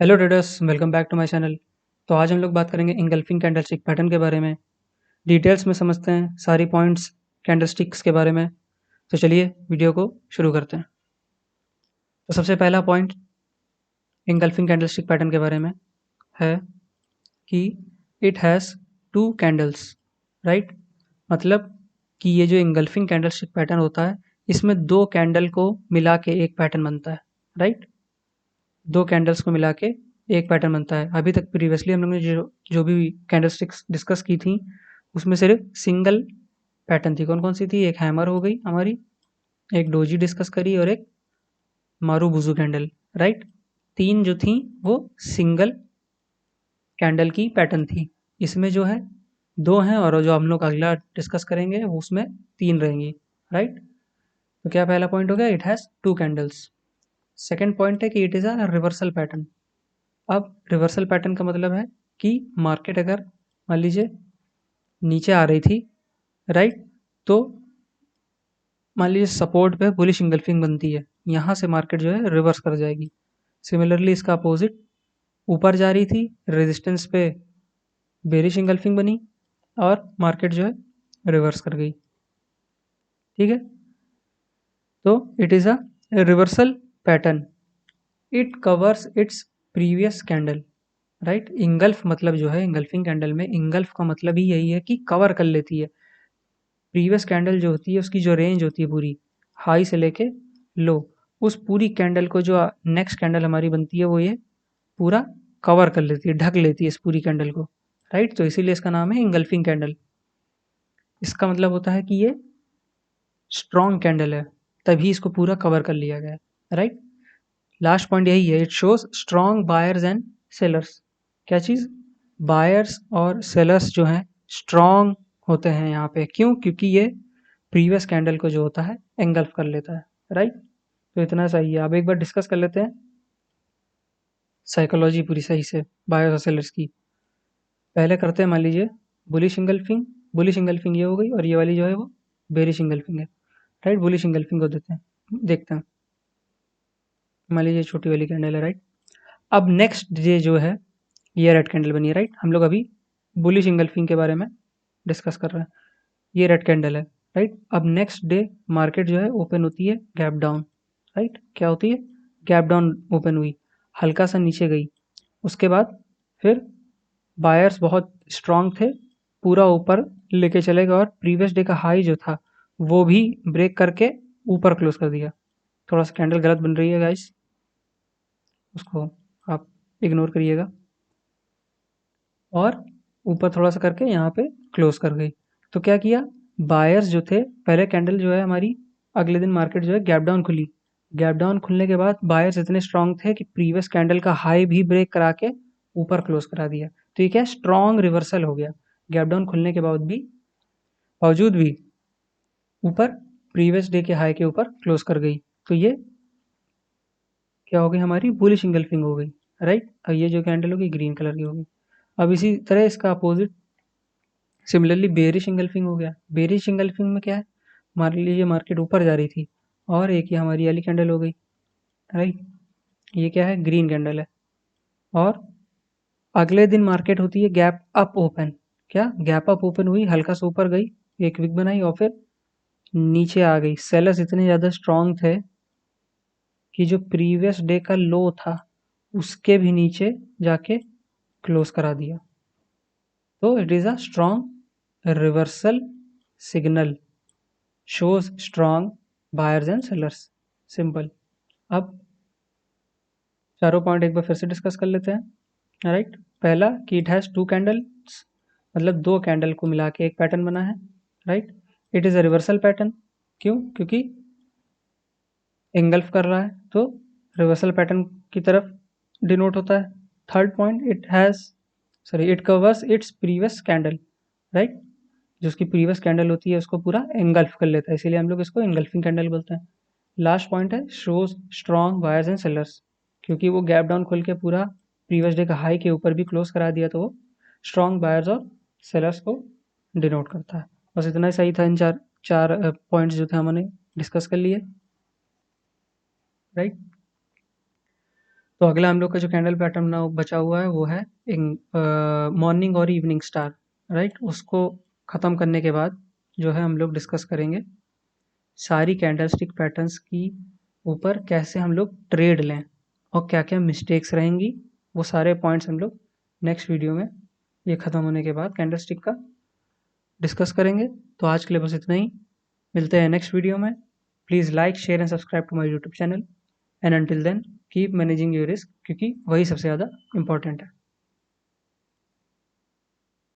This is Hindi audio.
Hello traders, welcome back to my channel. तो आज हम लोग बात करेंगे इंगल्फिंग कैंडलस्टिक पैटर्न के बारे में। डिटेल्स में समझते हैं सारी पॉइंट्स कैंडलस्टिक्स के बारे में। तो चलिए वीडियो को शुरू करते हैं। तो सबसे पहला पॉइंट इंगल्फिंग कैंडलस्टिक पैटर्न के बारे में है कि it has two candles, right. मतलब कि ये जो इंगल्फिंग कैंडलस्टिक पैटर्न होता है, इसमें दो कैंडल को मिला के एक पैटर्न बनता है, राइट। दो कैंडल्स को मिला के एक पैटर्न बनता है। अभी तक प्रीवियसली हम लोग ने जो जो भी कैंडलस्टिक्स डिस्कस की थी, उसमें सिर्फ सिंगल पैटर्न थी। कौन-कौन सी थी? एक हैमर हो गई हमारी, एक डोजी डिस्कस करी और एक मारुबुजु कैंडल, राइट। 3 जो थी वो सिंगल कैंडल की पैटर्न थी। इसमें जो है 2 हैं और जो हम लोग अगला डिस्कस करेंगे वो उसमें 3 रहेंगी, राइट। तो क्या पहला पॉइंट हो गया? It has 2 candles. Second point है कि it is a reversal pattern. अब रिवर्सल पैटर्न का मतलब है कि मार्केट अगर मान लीजिए नीचे आ रही थी, राइट, तो मान लीजिए सपोर्ट पे बुलिश इंगल्फिंग बनती है, यहाँ से मार्केट जो है रिवर्स कर जाएगी। सिमिलरली इसका अपोजिट ऊपर जा रही थी, रेजिस्टेंस पे बेरिश इंगल्फिंग बनी और मार्केट जो है रिवर्स कर गई, ठीक है। तो it is a reversal pattern. It covers its previous candle, right. Engulf मतलब जो है इंगल्फिंग कैंडल में इंगल्फ का मतलब ही यही है कि कवर कर लेती है। प्रीवियस कैंडल जो होती है उसकी जो रेंज होती है पूरी, हाई से लेके लो, उस पूरी कैंडल को जो नेक्स्ट कैंडल हमारी बनती है वो ये पूरा कवर कर लेती है, ढक लेती है इस पूरी कैंडल को, राइट। तो इसीलिए इसका नाम है इंगल्फिंग कैंडल। इसका मतलब होता है कि ये स्ट्रॉन्ग कैंडल है, तभी इसको पूरा कवर कर लिया गया है, राइट। लास्ट पॉइंट यही है, it shows strong buyers and sellers. क्या चीज़? बायर्स और सेलर्स जो हैं स्ट्रॉन्ग होते हैं यहाँ पे। क्यों? क्योंकि ये प्रीवियस कैंडल को जो होता है एंगल्फ कर लेता है, राइट। तो इतना सही है। अब एक बार डिस्कस कर लेते हैं साइकोलॉजी पूरी सही से बायर्स और सेलर्स की। पहले करते हैं मान लीजिए बुलिश इंगल्फिंग। बुलिश इंगल्फिंग ये हो गई और ये वाली जो है वो बेरिश इंगल्फिंग है, राइट। बुलिश इंगल्फिंग को देते हैं, देखते हैं। मान लीजिए छोटी वाली कैंडल है, राइट। अब नेक्स्ट डे जो है ये रेड कैंडल बनी है, राइट। हम लोग अभी बुलिश इंगल्फिंग के बारे में डिस्कस कर रहे हैं। ये रेड कैंडल है, राइट। अब नेक्स्ट डे मार्केट जो है ओपन होती है गैप डाउन, राइट। क्या होती है? गैप डाउन ओपन हुई, हल्का सा नीचे गई। उसके बाद फिर बायर्स बहुत स्ट्रांग थे, पूरा ऊपर लेके चले गए और प्रीवियस डे का हाई जो था वो भी ब्रेक करके ऊपर क्लोज कर दिया। थोड़ा सा कैंडल गलत बन रही है गाइस, उसको आप इग्नोर करिएगा। और ऊपर थोड़ा-सा करके यहाँ पे क्लोज़ कर गई। तो क्या किया, बायर्स जो थे, पहले कैंडल जो है हमारी अगले दिन मार्केट जो है गैप डाउन खुली। गैप डाउन खुलने के बाद बायर्स इतने स्ट्रॉन्ग थे कि प्रीवियस कैंडल का हाई भी ब्रेक करा के ऊपर क्लोज़ करा दिया। तो ये क्या स्ट्रॉन्ग रिवर्सल हो गया। गैप डाउन खुलने के बावजूद भी ऊपर प्रीवियस डे के हाई के ऊपर क्लोज़ कर गई। तो ये क्या हो गई, हमारी बुलिश इंगल्फिंग हो गई, राइट। और ये जो कैंडल होगी ग्रीन कलर की होगी। अब इसी तरह इसका अपोजिट सिमिलरली बेयरिश इंगल्फिंग हो गया। बेयरिश इंगल्फिंग में क्या है, मान लीजिए मार्केट ऊपर जा रही थी और एक ये हमारी वाली कैंडल हो गई, राइट। ये क्या है? ग्रीन कैंडल है। और अगले दिन मार्केट होती है गैप अप ओपन। क्या गैप अप ओपन हुई, हल्का सा ऊपर गई, एक विक बनाई और फिर नीचे आ गई। सेलर्स इतने ज़्यादा स्ट्रांग थे कि जो प्रीवियस डे का लो था उसके भी नीचे जाके क्लोज करा दिया। तो it is a strong reversal signal, shows strong buyers and sellers, simple. अब चारों पॉइंट एक बार फिर से डिस्कस कर लेते हैं, राइट। पहला कि इट हैज़ टू कैंडल्स, मतलब दो कैंडल को मिला के एक पैटर्न बना है, right. It is a reversal pattern. क्यों? क्योंकि एंगल्फ कर रहा है तो रिवर्सल पैटर्न की तरफ डिनोट होता है। Third point, it covers its previous candle, right. जो उसकी प्रीवियस कैंडल होती है उसको पूरा एंगल्फ कर लेता है, इसीलिए हम लोग इसको एंगल्फिंग कैंडल बोलते हैं। लास्ट पॉइंट है shows strong buyers and sellers. क्योंकि वो गैप डाउन खोल के पूरा प्रीवियस डे का हाई के ऊपर भी क्लोज करा दिया, तो वो स्ट्रॉन्ग बायर्स और सेलर्स को डिनोट करता है। बस इतना ही सही था। इन चार चार पॉइंट्स जो थे हमने डिस्कस कर लिए, राइट। तो अगला हम लोग का जो कैंडल पैटर्न ना बचा हुआ है वो है मॉर्निंग और इवनिंग स्टार, राइट। उसको ख़त्म करने के बाद जो है हम लोग डिस्कस करेंगे सारी कैंडलस्टिक पैटर्न्स की ऊपर कैसे हम लोग ट्रेड लें और क्या क्या मिस्टेक्स रहेंगी, वो सारे पॉइंट्स हम लोग नेक्स्ट वीडियो में ये ख़त्म होने के बाद कैंडलस्टिक का डिस्कस करेंगे। तो आज के लिए बस इतना ही, मिलते हैं नेक्स्ट वीडियो में। Please like share and subscribe to my YouTube channel and until then keep managing your risk, क्योंकि वही सबसे ज़्यादा इंपॉर्टेंट है।